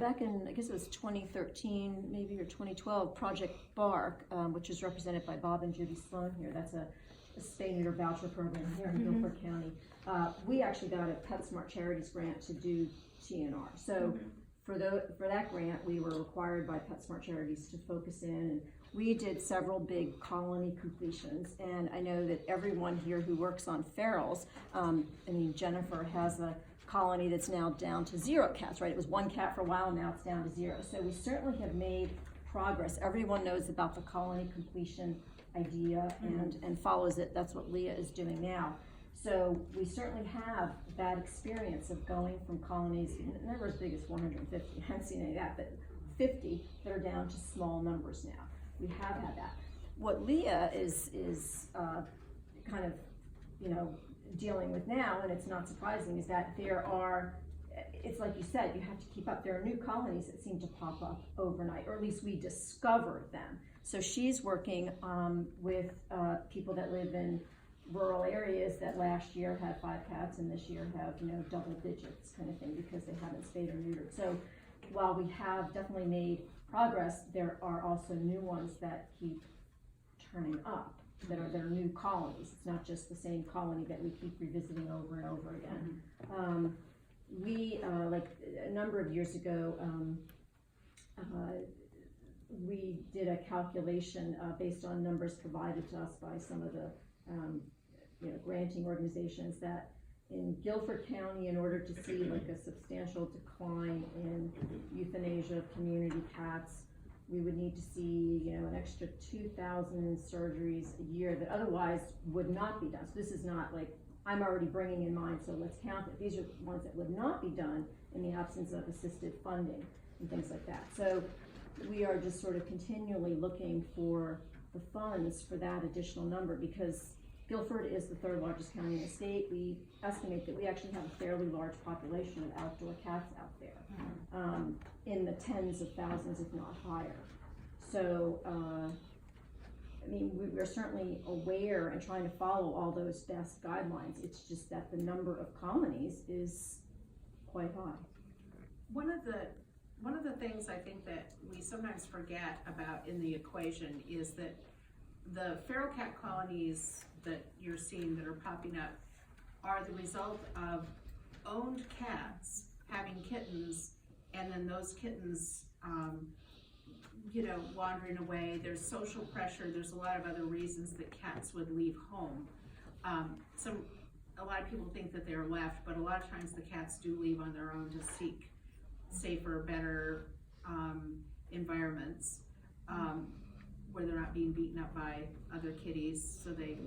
back in, I guess it was 2013, maybe, or 2012, Project Bark, which is represented by Bob and Judy Sloan here. That's a spay neuter voucher program here in Guilford County. We actually got a PetSmart Charities grant to do TNR. So for that grant, we were required by PetSmart Charities to focus in, and we did several big colony completions. And I know that everyone here who works on ferals, I mean, Jennifer has a colony that's now down to 0 cats, right? It was 1 cat for a while, now it's down to 0. So we certainly have made progress. Everyone knows about the colony completion idea and follows it. That's what Leah is doing now. So we certainly have that experience of going from colonies, never as big as 450, I haven't seen any of that, but 50 that are down to small numbers now. We have had that. What Leah is kind of, you know, dealing with now, and it's not surprising, is that there are, it's like you said, you have to keep up. There are new colonies that seem to pop up overnight, or at least we discover them. So she's working with people that live in rural areas that last year had 5 cats and this year have, you know, double digits kind of thing because they haven't spayed or neutered. So while we have definitely made progress, there are also new ones that keep turning up. That are new colonies. It's not just the same colony that we keep revisiting over and over again. We, like a number of years ago, we did a calculation based on numbers provided to us by some of the you know, granting organizations, that in Guilford County, in order to see like a substantial decline in euthanasia of community cats, we would need to see, you know, an extra 2,000 surgeries a year that otherwise would not be done. So this is not like, I'm already bringing in mine, so let's count it. These are ones that would not be done in the absence of assisted funding and things like that. So we are just sort of continually looking for the funds for that additional number, because Guilford is the 3rd largest county in the state. We estimate that we actually have a fairly large population of outdoor cats out there, in the tens of thousands, if not higher. So, I mean, we're certainly aware and trying to follow all those best guidelines. It's just that the number of colonies is quite high. One of the things I think that we sometimes forget about in the equation is that the feral cat colonies that you're seeing that are popping up are the result of owned cats having kittens, and then those kittens, you know, wandering away. There's social pressure. There's a lot of other reasons that cats would leave home. A lot of people think that they're left, but a lot of times the cats do leave on their own to seek safer, better environments where they're not being beaten up by other kitties, so they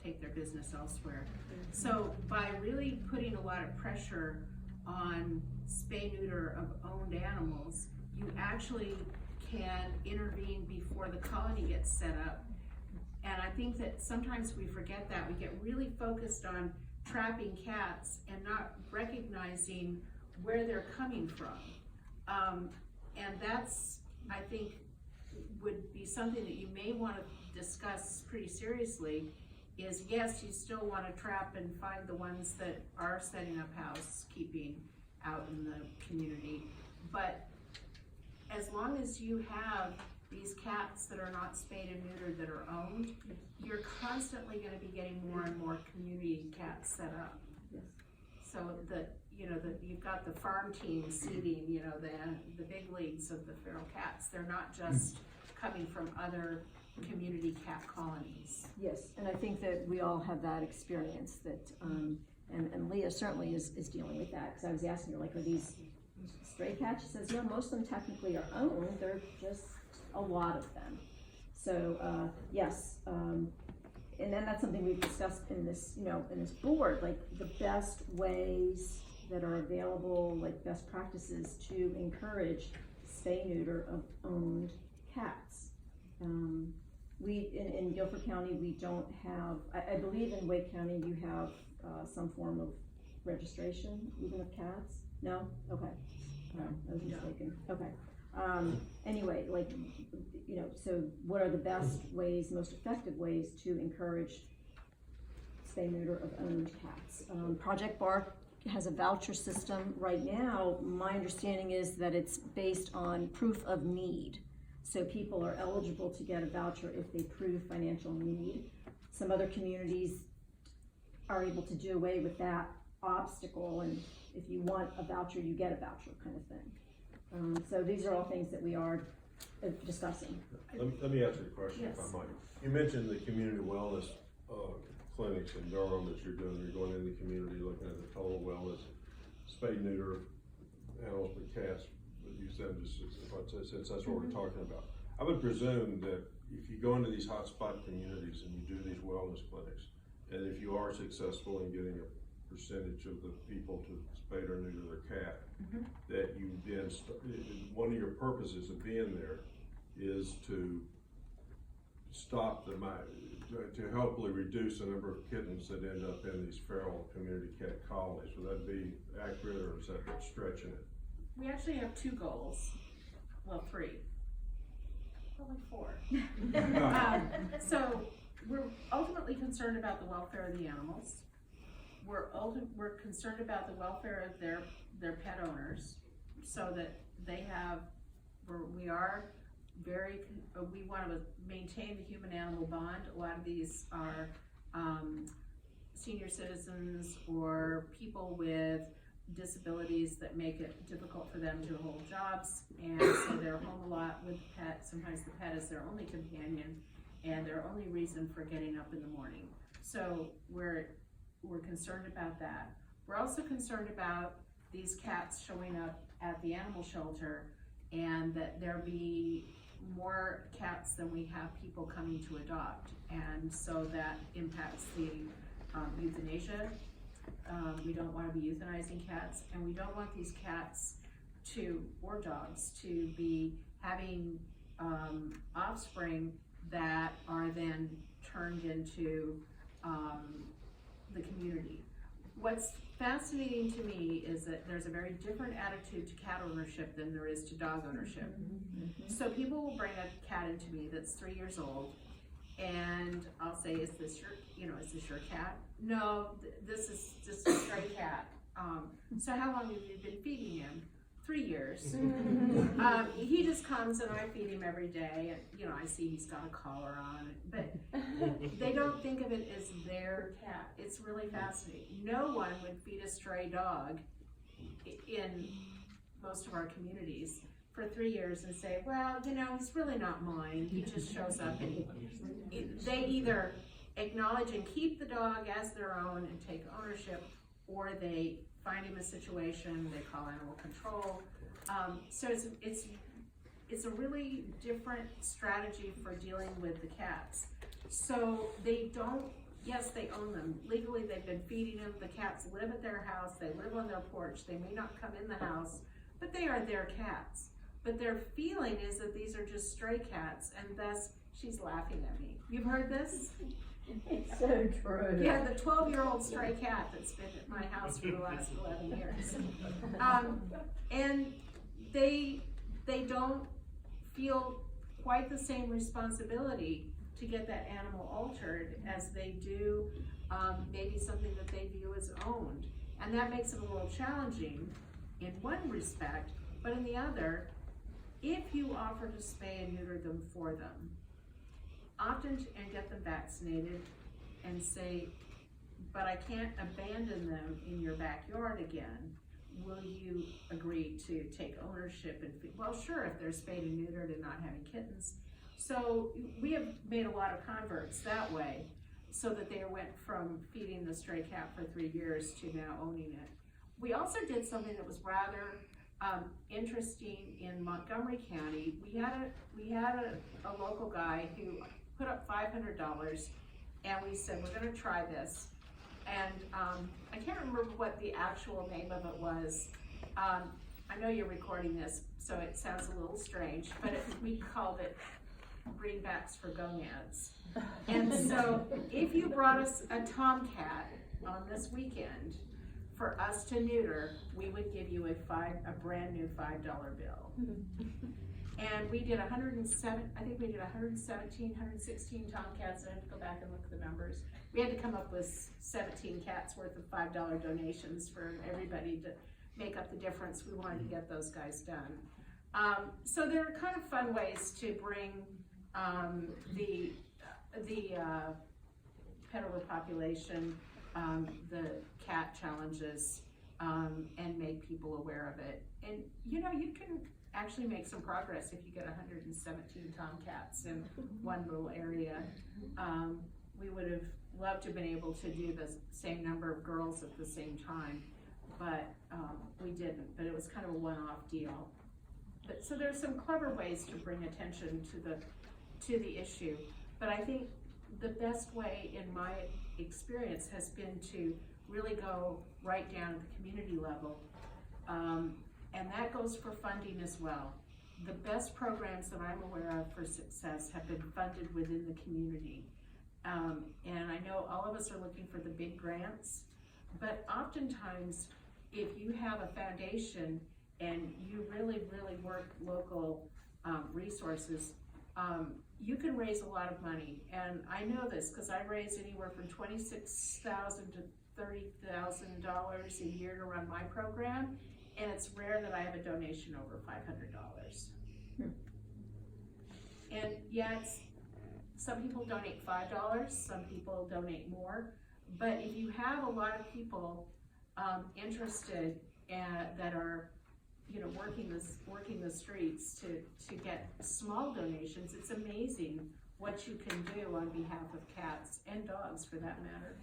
take their business elsewhere. So by really putting a lot of pressure on spay-neuter of owned animals, you actually can intervene before the colony gets set up. And I think that sometimes we forget that. We get really focused on trapping cats and not recognizing where they're coming from. And that's, I think, would be something that you may want to discuss pretty seriously, is yes, you still want to trap and find the ones that are setting up housekeeping out in the community, but as long as you have these cats that are not spayed and neutered that are owned, you're constantly going to be getting more and more community cats set up. Yes. So that, you know, that you've got the farm team seeding, you know, the big leagues of the feral cats. They're not just coming from other community cat colonies. Yes, and I think that we all have that experience that, and Leah certainly is dealing with that, because I was asking her, like, are these stray cats? She says, yeah, most of them technically are owned, they're just a lot of them. So, yes, and then that's something we've discussed in this, you know, in this board, like the best ways that are available, like best practices to encourage spay-neuter of owned cats. We, in Guilford County, we don't have, I believe in Wake County you have some form of registration, even of cats? No? Okay. I was mistaken. Okay. Anyway, like, you know, so what are the best ways, most effective ways to encourage spay-neuter of owned cats? Project Bark has a voucher system. Right now, my understanding is that it's based on proof of need. So people are eligible to get a voucher if they prove financial need. Some other communities are able to do away with that obstacle, and if you want a voucher, you get a voucher, kind of thing. So these are all things that we are discussing. Let me ask you a question, Yes. if I might. You mentioned the community wellness clinics in Durham that you're doing. You're going into the community, looking at the total wellness, spay, neuter, animals, but cats. But you said just since that's what we're talking about. I would presume that if you go into these hotspot communities and you do these wellness clinics, and if you are successful in getting a percentage of the people to spay or neuter their cat, that you then one of your purposes of being there is to stop to hopefully reduce the number of kittens that end up in these feral community cat colonies. Would that be accurate, or is that stretching it? We actually have two goals, well, three, probably four. So we're ultimately concerned about the welfare of the animals. We're concerned about the welfare of their pet owners, so that they have, we want to maintain the human-animal bond. A lot of these are senior citizens or people with disabilities that make it difficult for them to hold jobs, and so they're home a lot with the pet. Sometimes the pet is their only companion and their only reason for getting up in the morning. So we're concerned about that. We're also concerned about these cats showing up at the animal shelter, and that there be more cats than we have people coming to adopt, and so that impacts the euthanasia. We don't want to be euthanizing cats, and we don't want these cats or dogs to be having offspring that are then turned into the community. What's fascinating to me is that there's a very different attitude to cat ownership than there is to dog ownership. So people will bring a cat into me that's 3 years old, and I'll say, is this your cat? No, this is just a stray cat. So how long have you been feeding him? 3 years. He just comes and I feed him every day, and I see he's got a collar on, but they don't think of it as their cat. It's really fascinating. No one would feed a stray dog in most of our communities for 3 years and say, well, he's really not mine. He just shows up, and they either acknowledge and keep the dog as their own and take ownership, or they find him a situation, they call animal control. So it's a really different strategy for dealing with the cats. So they don't, yes, they own them. Legally, they've been feeding them. The cats live at their house. They live on their porch. They may not come in the house, but they are their cats. But their feeling is that these are just stray cats, and thus she's laughing at me. You've heard this? It's so true. Yeah, the 12-year-old stray cat that's been at my house for the last 11 years. And they don't feel quite the same responsibility to get that animal altered as they do maybe something that they view as owned. And that makes it a little challenging in one respect, but in the other, if you offer to spay and neuter them for them, and get them vaccinated, and say, but I can't abandon them in your backyard again, will you agree to take ownership and feed? Well, sure, if they're spayed and neutered and not having kittens. So we have made a lot of converts that way, so that they went from feeding the stray cat for 3 years to now owning it. We also did something that was rather interesting in Montgomery County. We had a local guy who put up $500, and we said, we're going to try this. And I can't remember what the actual name of it was. I know you're recording this, so it sounds a little strange, but we called it Greenbacks for Gonads. And so if you brought us a tomcat on this weekend for us to neuter, we would give you a brand new $5 bill. And we did 107, I think we did 117, 116 tomcats. I have to go back and look at the numbers. We had to come up with 17 cats worth of $5 donations for everybody to make up the difference. We wanted to get those guys done. So there are kind of fun ways to bring the pet overpopulation, the cat challenges, and make people aware of it. And you know, you can actually make some progress if you get 117 tomcats in one little area. We would have loved to have been able to do the same number of girls at the same time, but we didn't. But it was kind of a one-off deal. But so there's some clever ways to bring attention to the issue. But I think the best way, in my experience, has been to really go right down at the community level. And that goes for funding as well. The best programs that I'm aware of for success have been funded within the community. And I know all of us are looking for the big grants, but oftentimes if you have a foundation and you really, really work local resources, you can raise a lot of money. And I know this because I raise anywhere from $26,000 to $30,000 a year to run my program. And it's rare that I have a donation over $500. And yeah, some people donate $5, some people donate more. But if you have a lot of people interested that are, you know, working the streets to get small donations, it's amazing what you can do on behalf of cats and dogs, for that matter.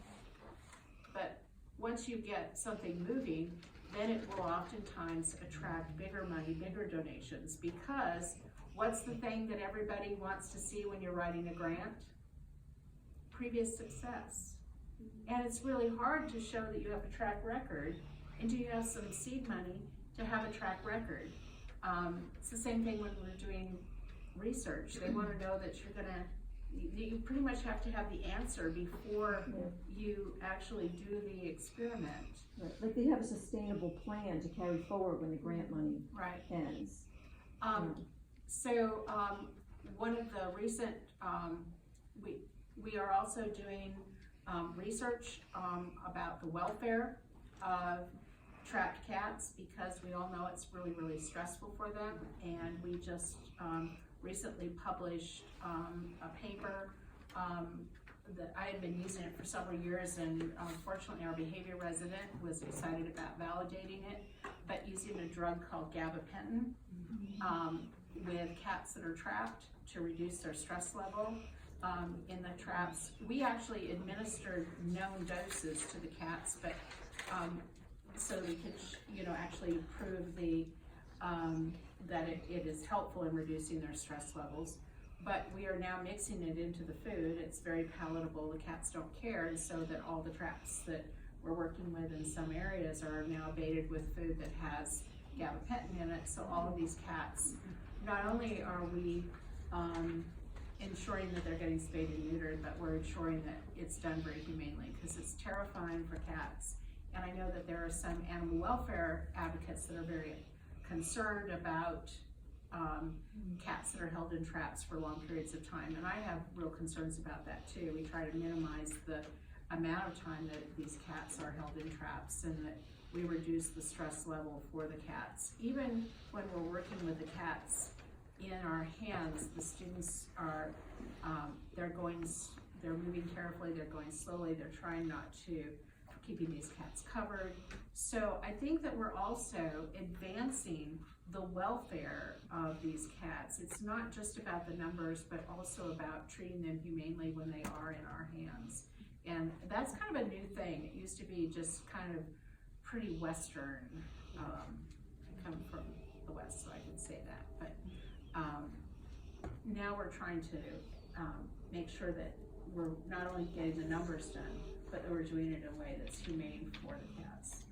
But once you get something moving, then it will oftentimes attract bigger money, bigger donations, because what's the thing that everybody wants to see when you're writing a grant? Previous success. And it's really hard to show that you have a track record until you have some seed money to have a track record. It's the same thing when we're doing research. They want to know that you pretty much have to have the answer before you actually do the experiment. Right. Like they have a sustainable plan to carry forward when the grant money ends. So one of the recent, we are also doing research about the welfare of trapped cats, because we all know it's really, really stressful for them. And we just recently published a paper that I had been using it for several years, and unfortunately our behavior resident was excited about validating it, but using a drug called gabapentin with cats that are trapped to reduce their stress level in the traps. We actually administered known doses to the cats, but so we could, you know, actually prove the that it is helpful in reducing their stress levels. But we are now mixing it into the food. It's very palatable. The cats don't care, and so that all the traps that we're working with in some areas are now baited with food that has gabapentin in it. So all of these cats, not only are we ensuring that they're getting spayed and neutered, but we're ensuring that it's done very humanely, because it's terrifying for cats. And I know that there are some animal welfare advocates that are very concerned about cats that are held in traps for long periods of time, and I have real concerns about that too. We try to minimize the amount of time that these cats are held in traps, and that we reduce the stress level for the cats. Even when we're working with the cats in our hands, the students are, they're moving carefully, they're going slowly, they're trying not to, keeping these cats covered. So I think that we're also advancing the welfare of these cats. It's not just about the numbers, but also about treating them humanely when they are in our hands. And that's kind of a new thing. It used to be just kind of pretty Western. I come from the West, so I can say that. But now we're trying to make sure that we're not only getting the numbers done, but that we're doing it in a way that's humane for the cats.